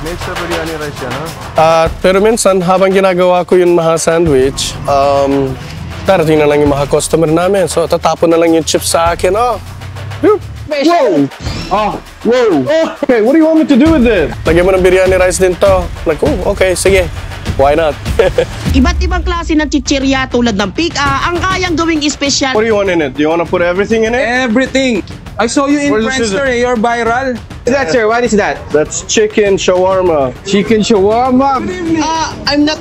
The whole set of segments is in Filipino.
Made sa biryani rice yan, ha? Pero minsan, habang ginagawa ko yung mga sandwich, darating na lang yung mga customer namin. So, tatapon na lang yung chips sa akin. Oh, Whoa! Oh, whoa! Okay, what do you want me to do with this? lagyan mo ng biryani rice din to. Like, oh, okay, sige. Why not? Iba't ibang klase ng chichirya tulad ng pika ang kayang gawing espesyal. What do you want in it? Do you want to put everything in it? Everything. I saw you in Where's the Friendster, scissor? you're viral. What's that, sir? What is that? That's chicken shawarma. Chicken shawarma. I'm not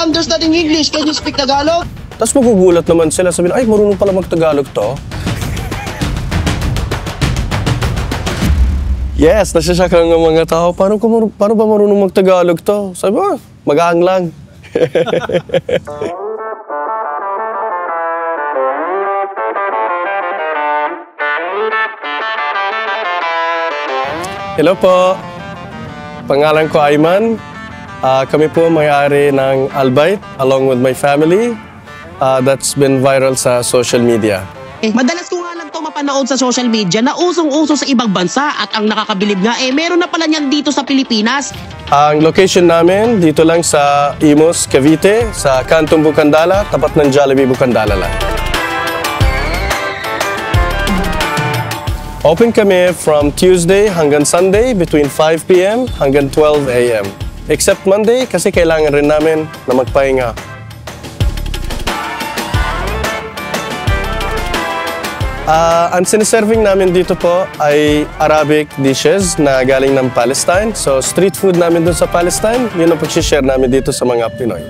understanding English. Can you speak Tagalog? Tapos magugulat naman sila, sabihin, ay, marunong pala mag-Tagalog to. Yes, nasasyak lang ng mga tao. Paano ba marunong mag-Tagalog to? Sabi mo, mag-aang lang. Hello po. Pangalan ko Ayman. Kami po may-ari ng Albite along with my family. That's been viral sa social media. Madalas ko nga lang ito mapanood sa social media na usong-uso sa ibang bansa at ang nakakabilib nga meron na pala niyan dito sa Pilipinas. Ang location namin dito lang sa Imus, Cavite, sa Kantong Bukandala, tapat ng Jollibee Bukandala lang. Open kami from Tuesday hanggang Sunday between 5 p.m. hanggang 12 a.m. Except Monday kasi kailangan rin namin na magpahinga. Ang siniserving namin dito po ay Arabic dishes na galing ng Palestine. So street food namin dun sa Palestine, yun ang pag-share namin dito sa mga Pinoy.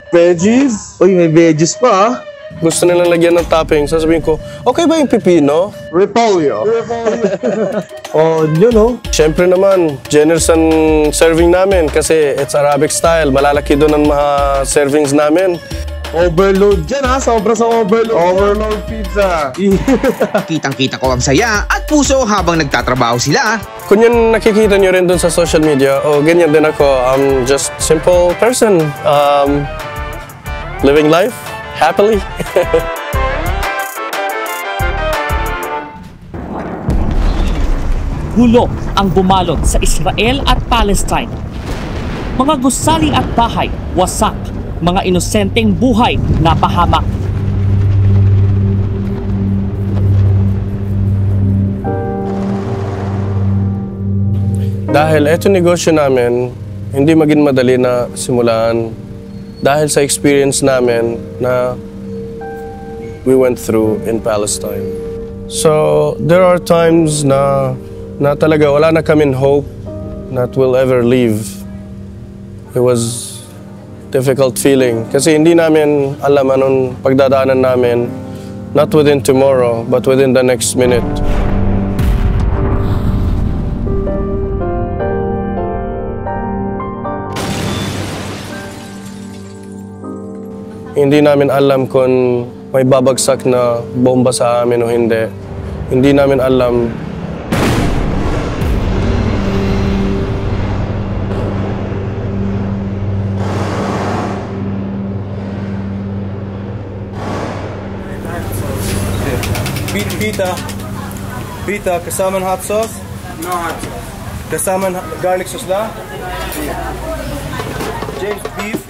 Veggies? Uy, may veggies pa, ha? Gusto nilang lagyan ng topping, sasabihin ko, okay ba yung pipino? Repolyo. Oh, yun, oh. Siyempre naman, generous ang serving namin kasi it's Arabic style. Malalaki doon ang mga servings namin. Overload dyan, ha? Sobra sa overload. Overload pizza. Kitang-kita ko ang saya at puso habang nagtatrabaho sila. Kung yan nakikita nyo rin doon sa social media, ganyan din ako. I'm just simple person. Living life happily. Gulo ang bumalot sa Israel at Palestine. Mga gusali at bahay, wasak. Mga inosenteng buhay na pahamak. Dahil eto negosyo namin, hindi maging madali na simulan dahil sa experience namin na we went through in Palestine. So, there are times na talaga wala na kaming hope that we'll ever leave. It was difficult feeling kasi hindi namin alam anong pagdadaanan namin, not within tomorrow, but within the next minute. Hindi namin alam kung may babagsak na bomba sa amin o hindi. Hindi namin alam. Pita kasama ng hot sauce? No hot sauce. Kasama ng garlic sauce na? James beef?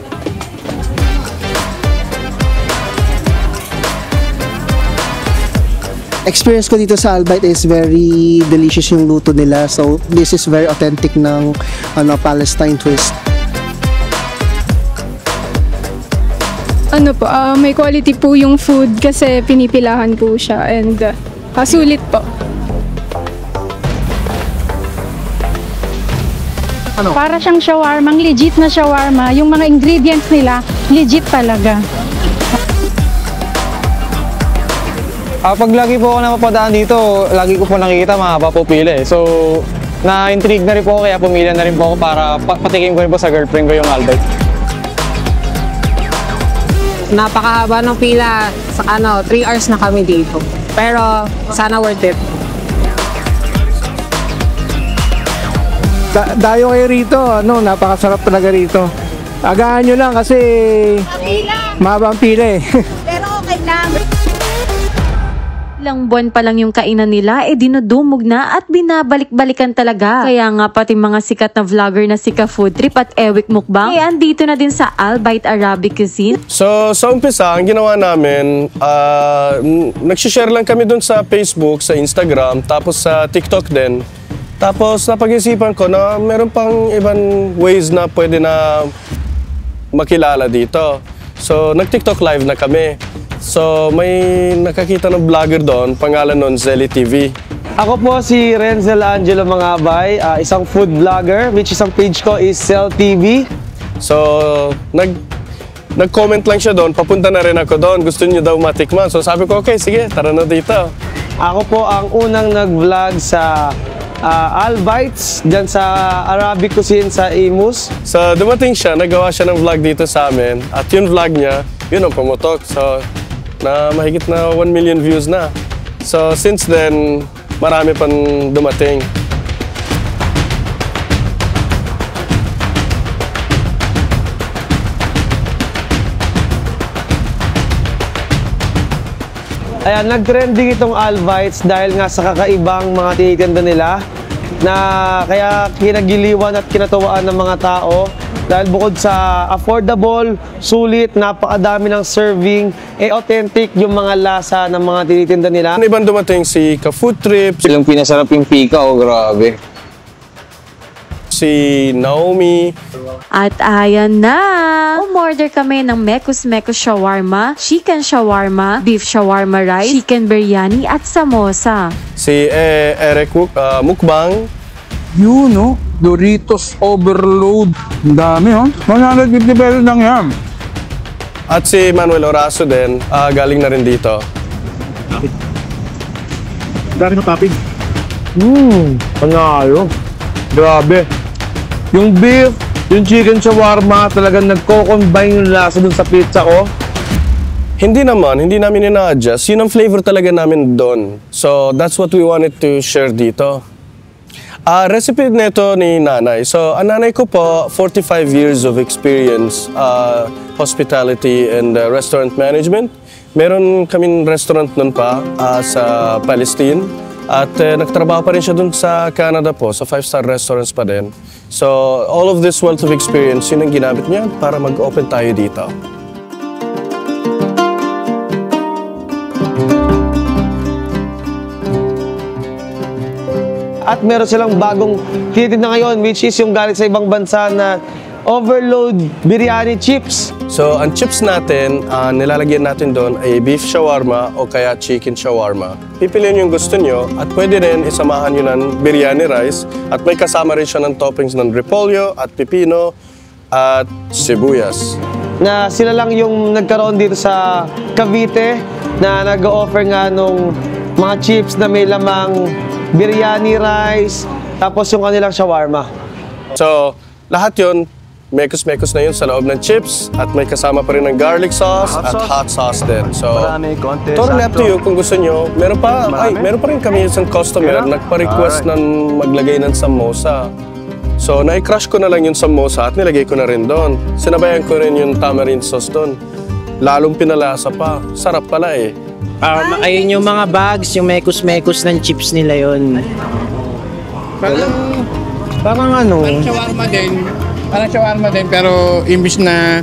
Experience ko dito sa Albite is very delicious yung luto nila. So this is very authentic ng Palestine twist. May quality po yung food kasi pinipilahan po siya and sulit po. Para siyang shawarma, legit na shawarma. Yung mga ingredients nila, legit talaga. Pag lagi po ako napapadaan dito, lagi ko po nakikita mahaba po pila eh. So, na-intrigue na rin po ako kaya pumila na rin po ako para patikim ko rin po sa girlfriend ko yung Albite. Napakahaba ng pila, 3 hours na kami dito. Pero sana worth it. Dayo kayo rito, napakasarap talaga rito. Agahan nyo lang kasi mahaba ang pila eh. Pero okay lang. Ilang buwan pa lang yung kainan nila, dinudumog na at binabalik-balikan talaga. Kaya nga pati mga sikat na vlogger na si Ka Food Trip at Ewik Mukbang, andito na din sa Albite Arabic Cuisine. So, sa umpisa, ang ginawa namin, nagsishare lang kami dun sa Facebook, sa Instagram, tapos sa TikTok din. Tapos, napag-isipan ko na meron pang ibang ways na pwede na makilala dito. So, nag-TikTok live na kami. So, may nakakita ng vlogger doon, pangalan nun, Zelly TV. Ako po si Renzel Angelo Mangabay, isang food vlogger, which isang page ko is Cell TV. So, nag-comment lang siya doon, papunta na rin ako doon, gusto niyo daw matikman. So, sabi ko, okay, sige, tara na dito. Ako po ang unang nag-vlog sa Albites, dyan sa Arabic Cuisine sa Imus. So, dumating siya, nagawa siya ng vlog dito sa amin, at yung vlog niya, yun ang pumutok. So, na mahigit na 1 million views na. So, since then, marami pang dumating. Ayan, nag-trending itong Albites dahil nga sa kakaibang mga tinitinda nila na kaya kinagiliwan at kinatuwaan ng mga tao dahil bukod sa affordable, sulit, napakadami ng serving, authentic yung mga lasa ng mga tinitinda nila. Ano ibang dumating si Ka Food Trip, Silang pinasarap yung pika, grabe. si Naomi. At ayan na! Umorder kami ng Mekos Shawarma, Chicken Shawarma, Beef Shawarma Rice, Chicken Biryani at Samosa. Si Eric Mukbang. Yun, no? Doritos Overload. Ang dami, oh. 150 pesos lang yan. At si Manuel Oraso din, galing na rin dito. Dami ng topping. Panalo. Grabe. Yung beef, yung chicken shawarma, talagang nagko-combine yung lasa dun sa pizza ko. Hindi namin ina-adjust. Yun ang flavor talaga namin doon. So, that's what we wanted to share dito. Recipe nito ni nanay. So, ang nanay ko po, 45 years of experience, hospitality and restaurant management. Meron kaming restaurant nun pa sa Palestine. At nagtrabaho pa rin siya dun sa Canada po, sa 5-star restaurants pa din. So, all of this wealth of experience, yun ang ginamit niya para mag-open tayo dito. At meron silang bagong tinitinda ngayon, which is yung galing sa ibang bansa na Overload Biryani Chips. So, ang chips natin, nilalagyan natin doon ay beef shawarma o kaya chicken shawarma. Pipiliin yung gusto nyo at pwede rin isamahan nyo ng biryani rice at may kasama rin siya ng toppings ng repolyo at pipino at sibuyas. Na sila lang yung nagkaroon dito sa Cavite na nag-offer nga nung mga chips na may lamang biryani rice tapos yung kanilang shawarma. So, lahat yun, mekos-mekos na yun sa loob ng chips at may kasama pa rin ng garlic sauce at hot sauce din. So, totally up to you kung gusto nyo. Meron pa rin kami isang customer nagpa-request ng maglagay ng samosa. So, na-crush ko na lang yung samosa at nilagay ko na rin doon. Sinabayan ko rin yung tamarind sauce doon. Lalong pinalasa pa. Sarap pala eh. Ayun yung mga bags, yung mekos-mekos ng chips nila yun. Parang ano? Parang shawarma din, pero imbis na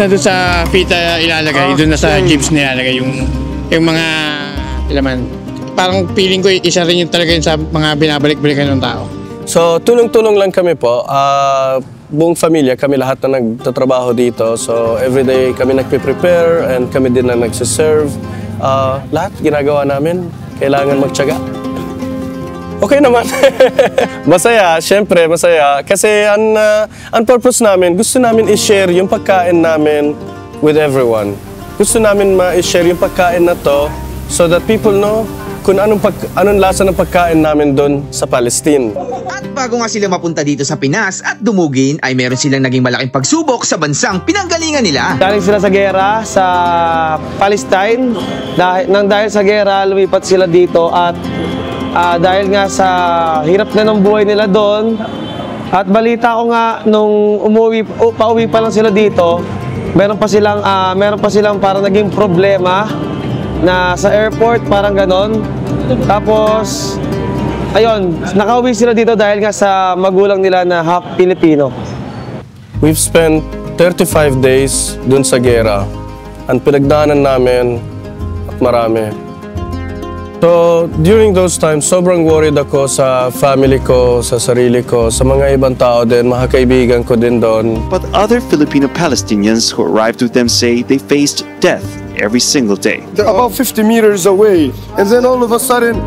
doon sa pita ilalagay, doon na sa chips nilalagay yung mga laman. Parang feeling ko isa rin yung talaga yun sa mga binabalik-balikan ng tao. So, tulong-tulong lang kami po. Buong pamilya, kami lahat na nagtatrabaho dito. So, everyday kami nagpe-prepare and kami din na nagsiserve. Lahat ginagawa namin, kailangan magtiyaga. Okay naman. Masaya, syempre masaya. Kasi ang purpose namin, gusto namin i-share yung pagkain namin with everyone. Gusto namin ma-share yung pagkain na to so that people know kung anong lasa ng pagkain namin doon sa Palestine. At bago nga sila mapunta dito sa Pinas at dumugin, ay meron silang naging malaking pagsubok sa bansang pinanggalingan nila. Galing sila sa gera sa Palestine. Dahil sa gera, lumipat sila dito at dahil nga sa hirap na ng buhay nila doon at balita ko nga nung pauwi pa lang sila dito, meron pa silang parang naging problema na sa airport, parang ganon. Tapos, ayun, nakauwi sila dito dahil nga sa magulang nila na half Filipino. We've spent 35 days dun sa gera. Ang pinagdaanan namin at marami. So, during those times, sobrang worried ako sa family ko, sa sarili ko, sa mga ibang tao din, mga kaibigan ko din doon. But other Filipino Palestinians who arrived with them say they faced death every single day. They're about 50 meters away, and then all of a sudden,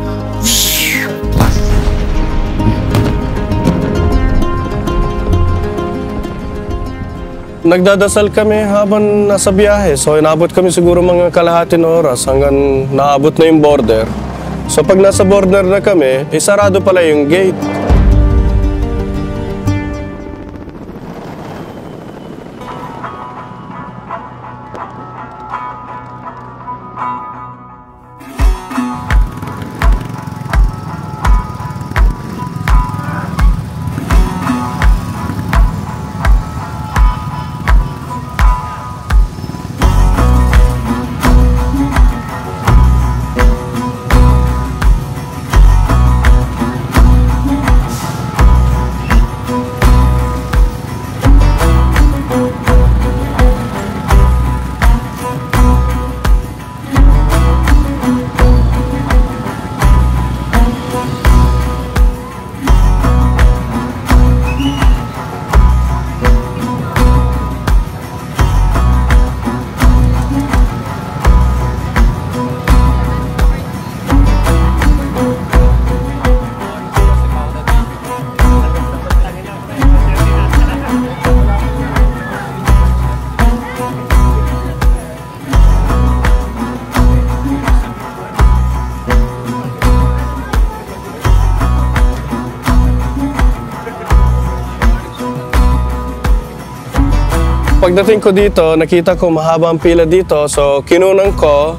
nagdadasal kami habang nasa biyahe. So, inabot kami siguro mga kalahating oras hanggang naabot na yung border. So, pag nasa border na kami, sarado pala yung gate. Pagdating ko dito, nakita ko mahaba ang pila dito. So, kinunan ko,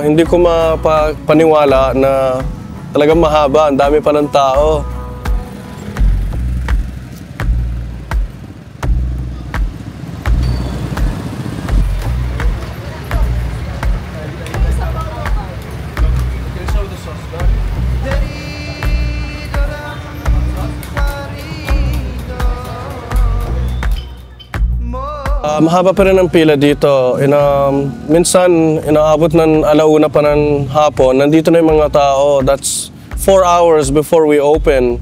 hindi ko mapaniwala na talagang mahaba. Ang dami pa ng tao. Mahaba pa rin ang pila dito. Minsan, inaabot ng alauna pa ng hapon. Nandito na yung mga tao. That's 4 hours before we open.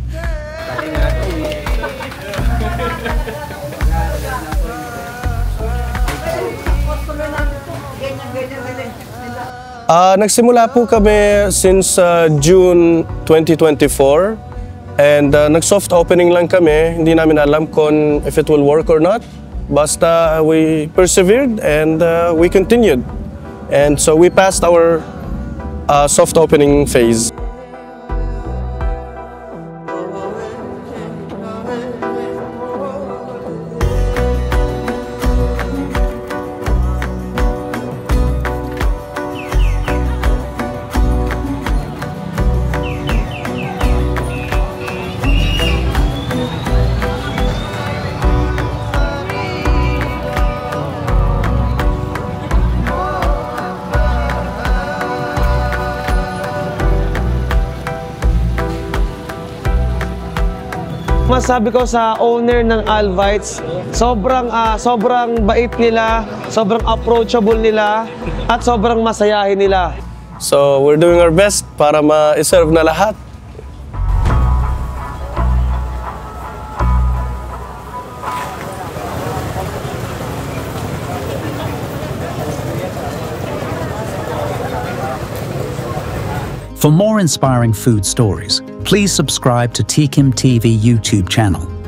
Nagsimula po kami since June 2024. And nag-soft opening lang kami. Hindi namin alam kung if it will work or not. Basta we persevered and we continued. And so we passed our soft opening phase. Masabi ko sa owner ng Alvites, sobrang bait nila, sobrang approachable nila, at sobrang masayahin nila. So we're doing our best para ma-serve na lahat. For more inspiring food stories, please subscribe to TKIM TV YouTube channel.